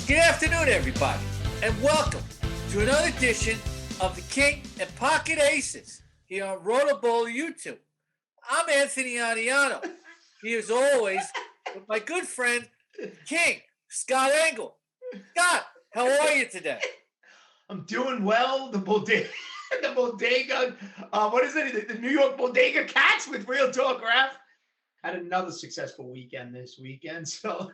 Good afternoon, everybody, and welcome to another edition of the King and Pocket Aces here on Rotobowl YouTube. I'm Anthony Aniano, here as always with my good friend, King, Scott Engel. Scott, how are you today? I'm doing well. The bodega, what is it? The New York Bodega Cats with Real Talk Rap had another successful weekend this weekend, so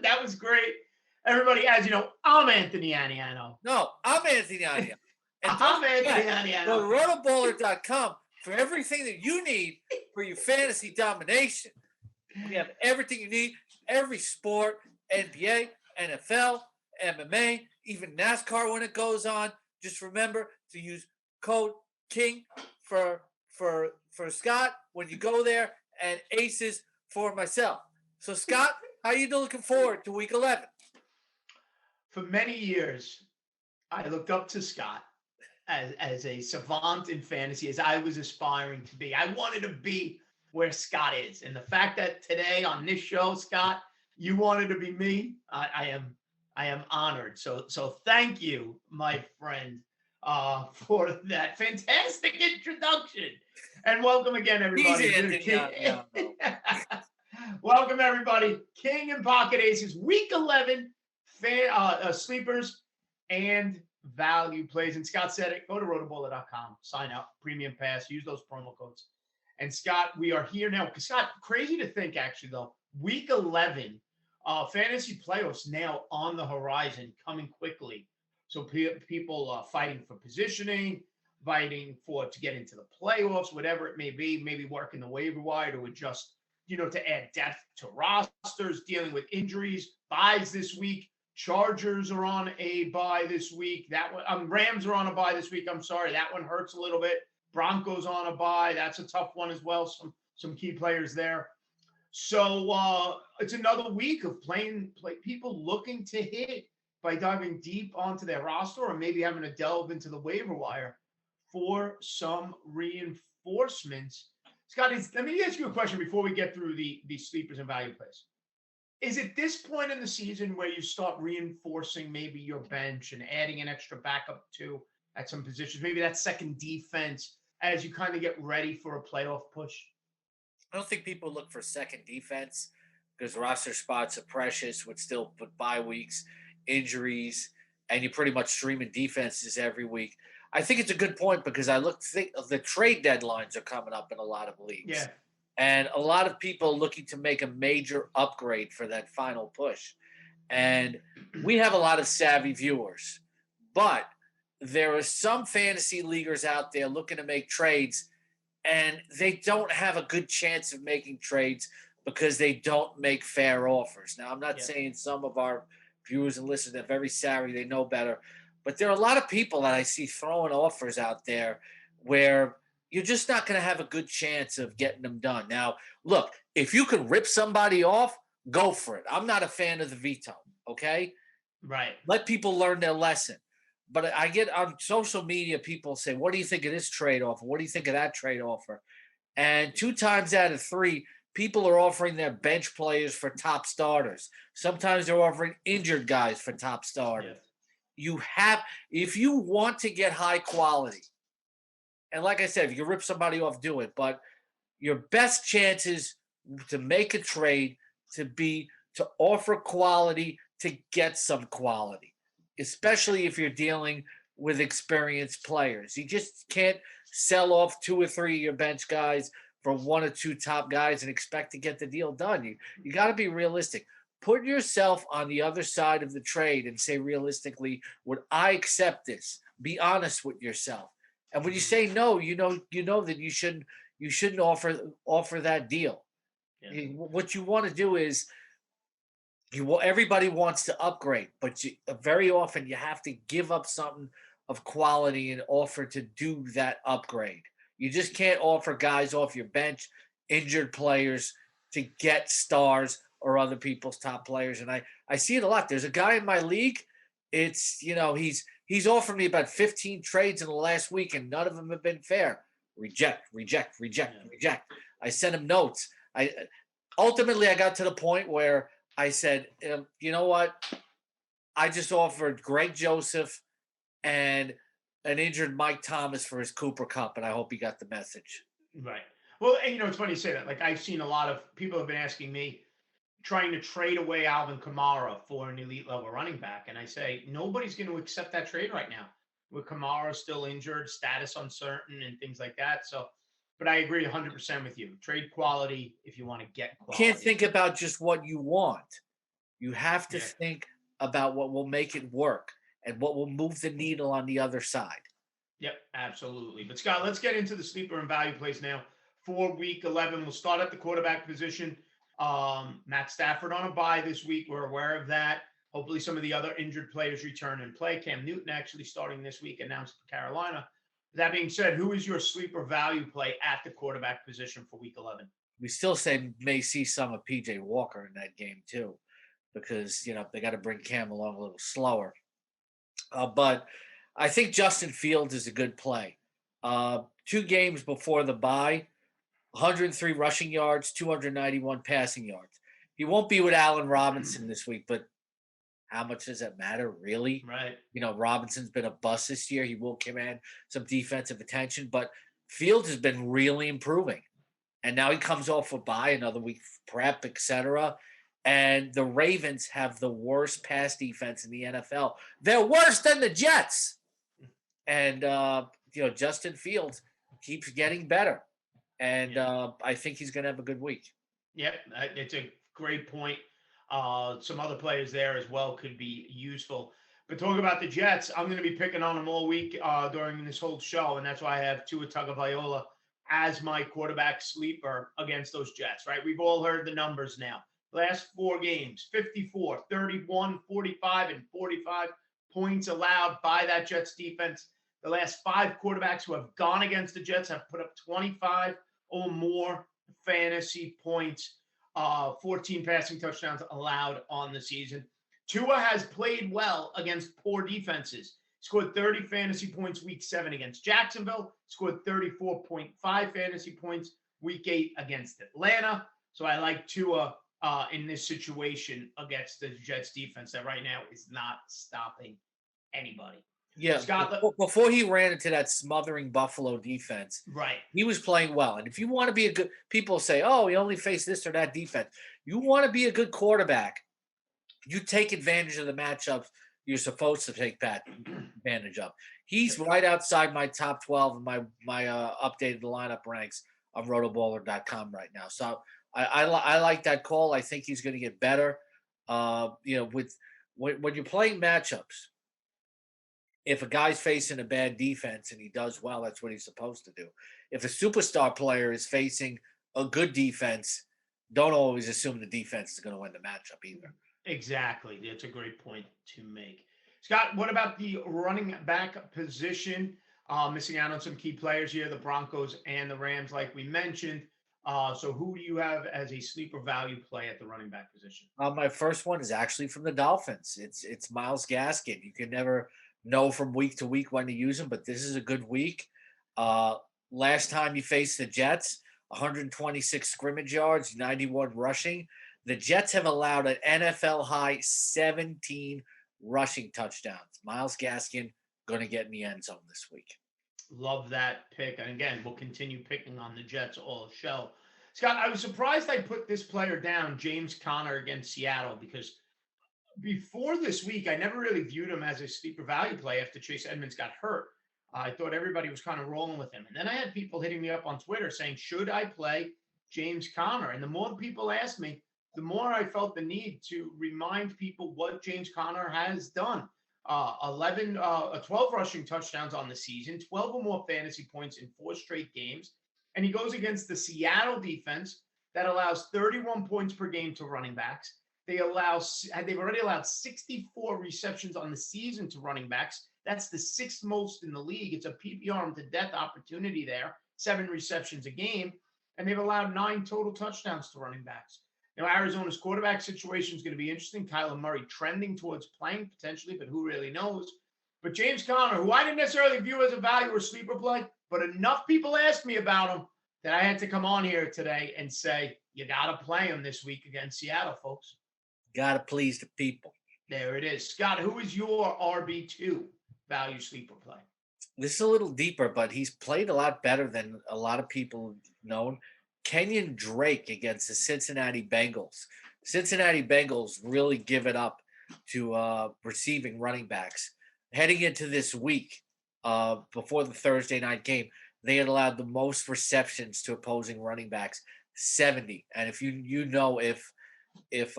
that was great. Everybody, as you know, I'm Anthony Aniano. No, I'm Anthony Aniano. And I'm Anthony Aniano. Go to rotobowler.com for everything that you need for your fantasy domination. We have everything you need, every sport, NBA, NFL, MMA, even NASCAR when it goes on. Just remember to use code KING for Scott when you go there, and ACES for myself. So, Scott, how are you looking forward to Week 11? For many years, I looked up to Scott as a savant in fantasy, as I was aspiring to be. I wanted to be where Scott is. And the fact that today on this show, Scott, you wanted to be me, I am honored. So thank you, my friend, for that fantastic introduction. And welcome again, everybody. Welcome, everybody. King and Pocket Aces, Week 11, sleepers and value plays. And Scott said it. Go to rotobowler.com, sign up, premium pass, use those promo codes. And Scott, we are here now. Scott, crazy to think, actually, though, Week 11, fantasy playoffs now on the horizon, coming quickly. So people fighting for positioning, fighting to get into the playoffs, whatever it may be, maybe working the waiver wire to adjust, to add depth to rosters, dealing with injuries, buys this week. Chargers are on a bye this week. That one, Rams are on a bye this week. I'm sorry, that one hurts a little bit. Broncos on a bye. That's a tough one as well. Some key players there. So it's another week of people looking to hit by diving deep onto their roster, or maybe having to delve into the waiver wire for some reinforcements. Scott, let me ask you a question before we get through the sleepers and value plays. Is it this point in the season where you start reinforcing maybe your bench and adding an extra backup too at some positions, maybe that second defense, as you kind of get ready for a playoff push? I don't think people look for second defense because roster spots are precious with bye weeks, injuries, and you're pretty much streaming defenses every week. I think it's a good point because the trade deadlines are coming up in a lot of leagues. Yeah. And a lot of people looking to make a major upgrade for that final push. And we have a lot of savvy viewers. But there are some fantasy leaguers out there looking to make trades, and they don't have a good chance of making trades because they don't make fair offers. Now, I'm not saying some of our viewers and listeners are very savvy, they know better. But there are a lot of people that I see throwing offers out there where you're just not going to have a good chance of getting them done. Now, look, if you can rip somebody off, go for it. I'm not a fan of the veto, okay? Right. Let people learn their lesson. But I get on social media, people say, what do you think of this trade offer? What do you think of that trade offer? And 2 times out of 3, people are offering their bench players for top starters. Sometimes they're offering injured guys for top starters. Yeah. If you want to get high quality, and like I said, if you rip somebody off, do it. But your best chances to make a trade to offer quality, to get some quality, especially if you're dealing with experienced players. You just can't sell off 2 or 3 of your bench guys for 1 or 2 top guys and expect to get the deal done. You got to be realistic. Put yourself on the other side of the trade and say realistically, would I accept this? Be honest with yourself. And when you say no, you know that you shouldn't offer that deal. Yeah. What you want to do is everybody wants to upgrade, but very often you have to give up something of quality and offer to do that upgrade. You just can't offer guys off your bench, injured players, to get stars or other people's top players. And I see it a lot. There's a guy in my league. It's, he's offered me about 15 trades in the last week, and none of them have been fair. Reject. I sent him notes. Ultimately, I got to the point where I said, you know what? I just offered Greg Joseph and an injured Mike Thomas for his Cooper Cup, and I hope he got the message. Right. Well, and it's funny you say that. Like I've seen a lot of people have been asking me, trying to trade away Alvin Kamara for an elite level running back. And I say, nobody's going to accept that trade right now with Kamara still injured, status uncertain, and things like that. So, but I agree 100% with you. Trade quality if you want to get You can't quality. think about just what you want. You have to Yeah. think about what will make it work and what will move the needle on the other side. Yep, absolutely. But Scott, let's get into the sleeper and value plays now for week 11. We'll start at the quarterback position. Matt Stafford on a bye this week. We're aware of that. Hopefully, some of the other injured players return and play. Cam Newton actually starting this week, announced for Carolina. That being said, who is your sleeper value play at the quarterback position for week 11? We still say may see some of PJ Walker in that game too, because they got to bring Cam along a little slower. But I think Justin Fields is a good play. 2 games before the bye, 103 rushing yards, 291 passing yards. He won't be with Allen Robinson this week, but how much does that matter, really? Right. Robinson's been a bust this year. He will command some defensive attention, but Fields has been really improving. And now he comes off a bye, another week prep, etc. And the Ravens have the worst pass defense in the NFL. They're worse than the Jets. And Justin Fields keeps getting better. And I think he's going to have a good week. Yep, it's a great point. Some other players there as well could be useful. But talking about the Jets, I'm going to be picking on them all week during this whole show, and that's why I have Tua Tagovailoa as my quarterback sleeper against those Jets, right? We've all heard the numbers now. Last 4 games, 54, 31, 45, and 45 points allowed by that Jets defense. The last 5 quarterbacks who have gone against the Jets have put up 25 or more fantasy points. 14 passing touchdowns allowed on the season. Tua has played well against poor defenses. Scored 30 fantasy points week 7 against Jacksonville. Scored 34.5 fantasy points week 8 against Atlanta. So I like Tua in this situation against the Jets defense that right now is not stopping anybody. Yeah, Scott, before he ran into that smothering Buffalo defense, right? He was playing well. And if you want to be a good, people say, "Oh, he only faced this or that defense." You want to be a good quarterback, you take advantage of the matchups you're supposed to take advantage of. He's right outside my top 12 and my updated lineup ranks on rotoballer.com right now. So I like that call. I think he's going to get better. With when you're playing matchups, if a guy's facing a bad defense and he does well, that's what he's supposed to do. If a superstar player is facing a good defense, don't always assume the defense is going to win the matchup either. Exactly. That's a great point to make. Scott, what about the running back position? Missing out on some key players here, the Broncos and the Rams, like we mentioned. So who do you have as a sleeper value play at the running back position? My first one is actually from the Dolphins. It's Myles Gaskin. You can never know from week to week when to use him, but this is a good week. Last time he faced the Jets, 126 scrimmage yards, 91 rushing. The Jets have allowed an NFL high 17 rushing touchdowns. Myles Gaskin going to get in the end zone this week. Love that pick. And again, we'll continue picking on the Jets all show. Scott, I was surprised I put this player down, James Conner against Seattle, because before this week, I never really viewed him as a sleeper value play after Chase Edmonds got hurt. I thought everybody was kind of rolling with him. And then I had people hitting me up on Twitter saying, should I play James Conner? And the more people asked me, the more I felt the need to remind people what James Conner has done. 12 rushing touchdowns on the season, 12 or more fantasy points in 4 straight games. And he goes against the Seattle defense that allows 31 points per game to running backs. They've already allowed 64 receptions on the season to running backs. That's the 6th most in the league. It's a PPR to death opportunity there, 7 receptions a game. And they've allowed 9 total touchdowns to running backs. Now, Arizona's quarterback situation is going to be interesting. Kyler Murray trending towards playing potentially, but who really knows? But James Conner, who I didn't necessarily view as a value or sleeper play, but enough people asked me about him that I had to come on here today and say, you got to play him this week against Seattle, folks. Got to please the people. There it is. Scott, who is your RB2 value sleeper play? This is a little deeper, but he's played a lot better than a lot of people known. Kenyon Drake against the Cincinnati Bengals. Cincinnati Bengals really give it up to receiving running backs. Heading into this week, before the Thursday night game, they had allowed the most receptions to opposing running backs, 70. And if if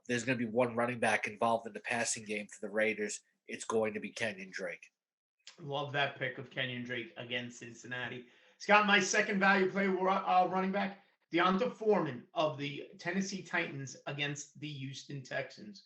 there's going to be one running back involved in the passing game for the Raiders, it's going to be Kenyon Drake. Love that pick of Kenyon Drake against Cincinnati. Scott, my second value play running back, Deonta Foreman of the Tennessee Titans against the Houston Texans.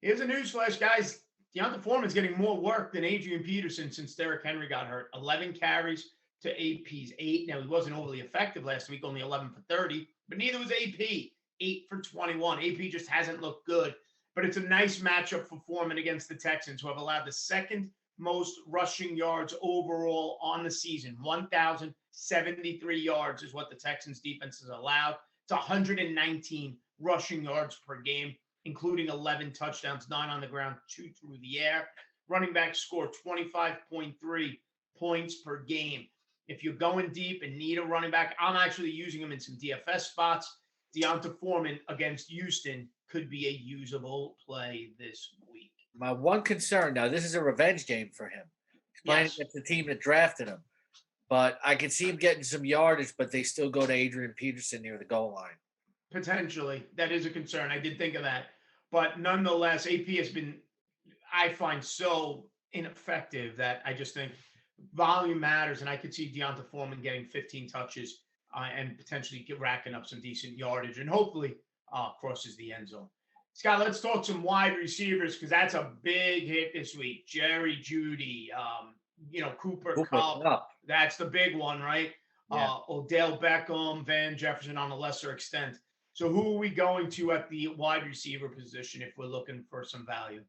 Here's a newsflash, guys. Deonta Foreman's getting more work than Adrian Peterson since Derrick Henry got hurt. 11 carries to AP's 8. Now, he wasn't overly effective last week, only 11 for 30, but neither was AP. 8 for 21. AP just hasn't looked good, but it's a nice matchup for Foreman against the Texans, who have allowed the second most rushing yards overall on the season. 1,073 yards is what the Texans defense has allowed. It's 119 rushing yards per game, including 11 touchdowns, 9 on the ground, 2 through the air. Running backs score 25.3 points per game. If you're going deep and need a running back, I'm actually using him in some DFS spots. Deonta Foreman against Houston could be a usable play this week. My one concern now, this is a revenge game for him. He's playing Yes. against the team that drafted him. But I can see him getting some yardage, but they still go to Adrian Peterson near the goal line. Potentially. That is a concern. I did think of that. But nonetheless, AP has been, I find, so ineffective that I just think volume matters. And I could see Deonta Foreman getting 15 touches and potentially racking up some decent yardage and hopefully crosses the end zone. Scott, let's talk some wide receivers because that's a big hit this week. Jerry Jeudy, Cooper Kupp. Up. That's the big one, right? Yeah. Odell Beckham, Van Jefferson on a lesser extent. So who are we going to at the wide receiver position if we're looking for some value?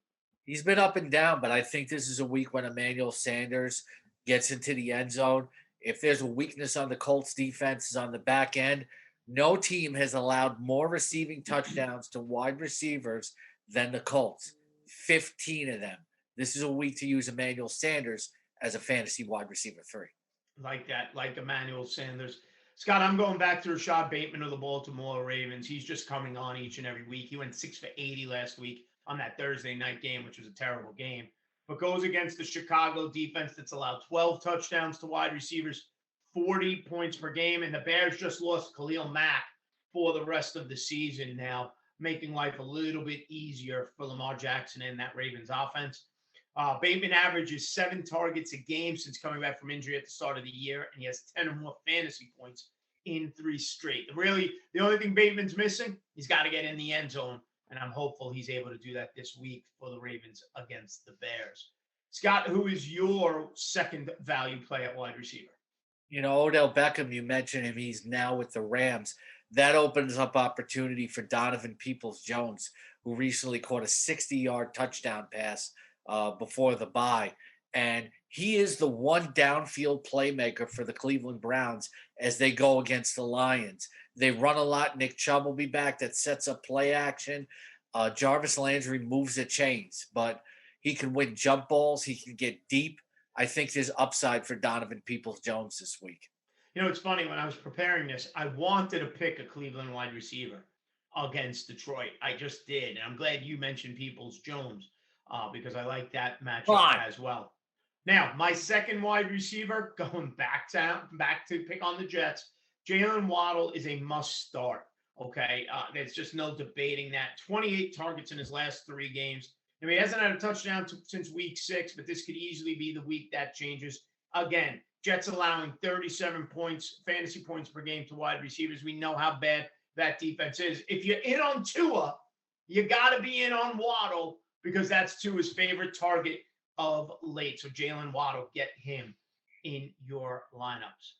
He's been up and down, but I think this is a week when Emmanuel Sanders gets into the end zone. If there's a weakness on the Colts defense is on the back end, no team has allowed more receiving touchdowns to wide receivers than the Colts. 15 of them. This is a week to use Emmanuel Sanders as a fantasy wide receiver 3. Like that, like Emmanuel Sanders. Scott, I'm going back to Rashad Bateman of the Baltimore Ravens. He's just coming on each and every week. He went 6 for 80 last week on that Thursday night game, which was a terrible game, but goes against the Chicago defense that's allowed 12 touchdowns to wide receivers, 40 points per game. And the Bears just lost Khalil Mack for the rest of the season now, making life a little bit easier for Lamar Jackson and that Ravens offense. Bateman averages 7 targets a game since coming back from injury at the start of the year, and he has 10 or more fantasy points in 3 straight. Really, the only thing Bateman's missing, he's got to get in the end zone, and I'm hopeful he's able to do that this week for the Ravens against the Bears. Scott, who is your second value play at wide receiver? Odell Beckham, you mentioned him. He's now with the Rams. That opens up opportunity for Donovan Peoples-Jones, who recently caught a 60-yard touchdown pass before the bye. And he is the one downfield playmaker for the Cleveland Browns as they go against the Lions. They run a lot. Nick Chubb will be back. That sets up play action. Jarvis Landry moves the chains, but he can win jump balls. He can get deep. I think there's upside for Donovan Peoples-Jones this week. It's funny. When I was preparing this, I wanted to pick a Cleveland wide receiver against Detroit. I just did. And I'm glad you mentioned Peoples-Jones because I like that matchup as well. Now, my second wide receiver, going back to pick on the Jets, Jalen Waddle is a must start. Okay. There's just no debating that. 28 targets in his last 3 games. I mean, he hasn't had a touchdown since week 6, but this could easily be the week that changes. Again, Jets allowing 37 points, fantasy points per game to wide receivers. We know how bad that defense is. If you're in on Tua, you got to be in on Waddle because that's Tua's favorite target of late. So Jalen Waddle, get him in your lineups.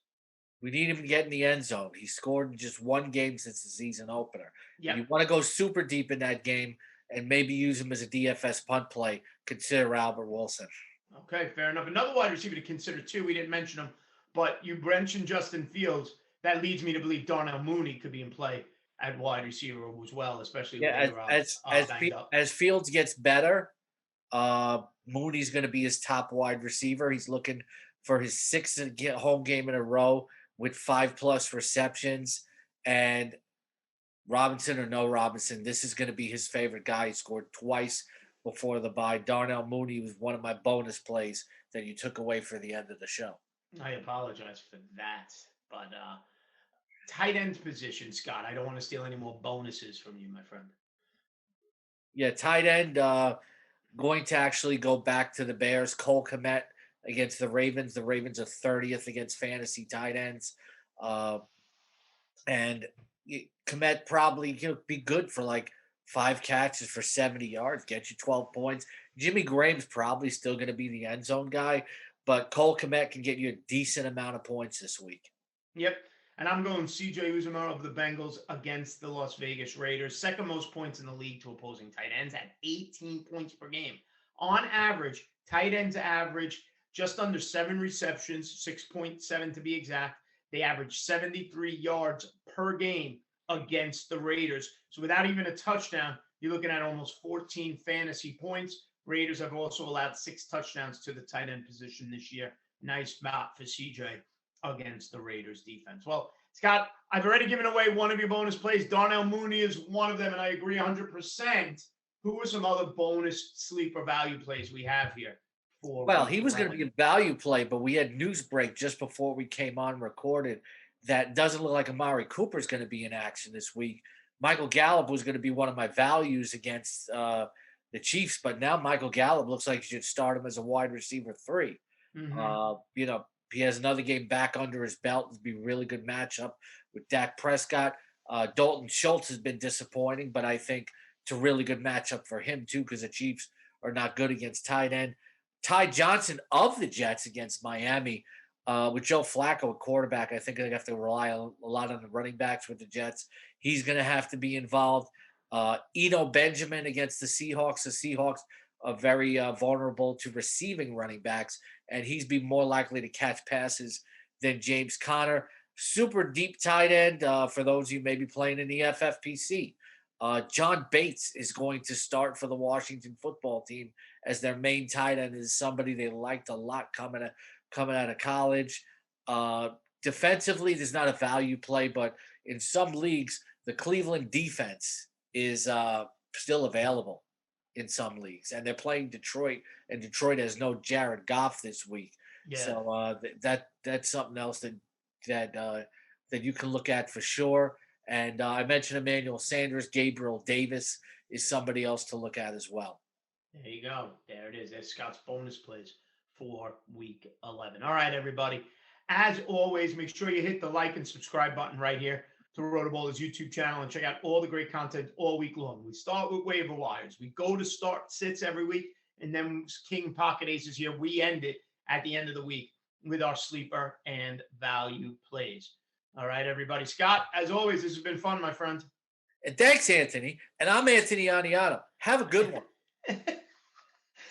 We need him to get in the end zone. He scored in just 1 game since the season opener. Yep. If you want to go super deep in that game and maybe use him as a DFS punt play, consider Albert Wilson. Okay, fair enough. Another wide receiver to consider, too. We didn't mention him, but you mentioned Justin Fields. That leads me to believe Darnell Mooney could be in play at wide receiver as well, especially Yeah, when you're banged up. as Fields gets better, Mooney's going to be his top wide receiver. He's looking for his sixth home game in a row with 5+ receptions. And Robinson or no Robinson, this is going to be his favorite guy. He scored twice before the bye. Darnell Mooney was one of my bonus plays that you took away for the end of the show. I apologize for that, but tight end position, Scott. I don't want to steal any more bonuses from you, my friend. Yeah, tight end going to actually go back to the Bears. Cole Kmet against the Ravens. The Ravens are 30th against fantasy tight ends. And Kmet probably be good for like 5 catches for 70 yards, get you 12 points. Jimmy Graham's probably still going to be the end zone guy, but Cole Kmet can get you a decent amount of points this week. Yep. And I'm going CJ Uzomah of the Bengals against the Las Vegas Raiders. Second most points in the league to opposing tight ends at 18 points per game. On average, tight ends average just under 7 receptions, 6.7 to be exact. They average 73 yards per game against the Raiders. So without even a touchdown, you're looking at almost 14 fantasy points. Raiders have also allowed 6 touchdowns to the tight end position this year. Nice spot for CJ against the Raiders defense. Well, Scott, I've already given away one of your bonus plays. Darnell Mooney is one of them, and I agree 100%. Who are some other bonus sleeper value plays we have here? Well, he was going to be a value play, but we had news break just before we came on recorded that doesn't look like Amari Cooper is going to be in action this week. Michael Gallup was going to be one of my values against the Chiefs, but now Michael Gallup looks like you should start him as a wide receiver 3. Mm-hmm. He has another game back under his belt. It'll be a really good matchup with Dak Prescott. Dalton Schultz has been disappointing, but I think it's a really good matchup for him too because the Chiefs are not good against tight end. Ty Johnson of the Jets against Miami with Joe Flacco at quarterback. I think they have to rely a lot on the running backs with the Jets. He's going to have to be involved. Eno Benjamin against the Seahawks. The Seahawks are very vulnerable to receiving running backs, and he's be more likely to catch passes than James Conner. Super deep tight end for those of you maybe playing in the FFPC. John Bates is going to start for the Washington football team as their main tight end. Is somebody they liked a lot coming out of college. Defensively, there's not a value play, but in some leagues, the Cleveland defense is still available in some leagues, and they're playing Detroit, and Detroit has no Jared Goff this week. Yeah. So that's something else that you can look at for sure. And I mentioned Emmanuel Sanders. Gabriel Davis is somebody else to look at as well. There you go. There it is. That's Scott's bonus plays for week 11. All right, everybody. As always, make sure you hit the like and subscribe button right here to Rotoballer's YouTube channel and check out all the great content all week long. We start with waiver wires. We go to start sits every week, and then King Pocket Aces here. We end it at the end of the week with our sleeper and value plays. All right, everybody. Scott, as always, this has been fun, my friend. And thanks, Anthony. And I'm Anthony Aniano. Have a good one.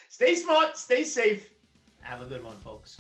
Stay smart, stay safe. Have a good one, folks.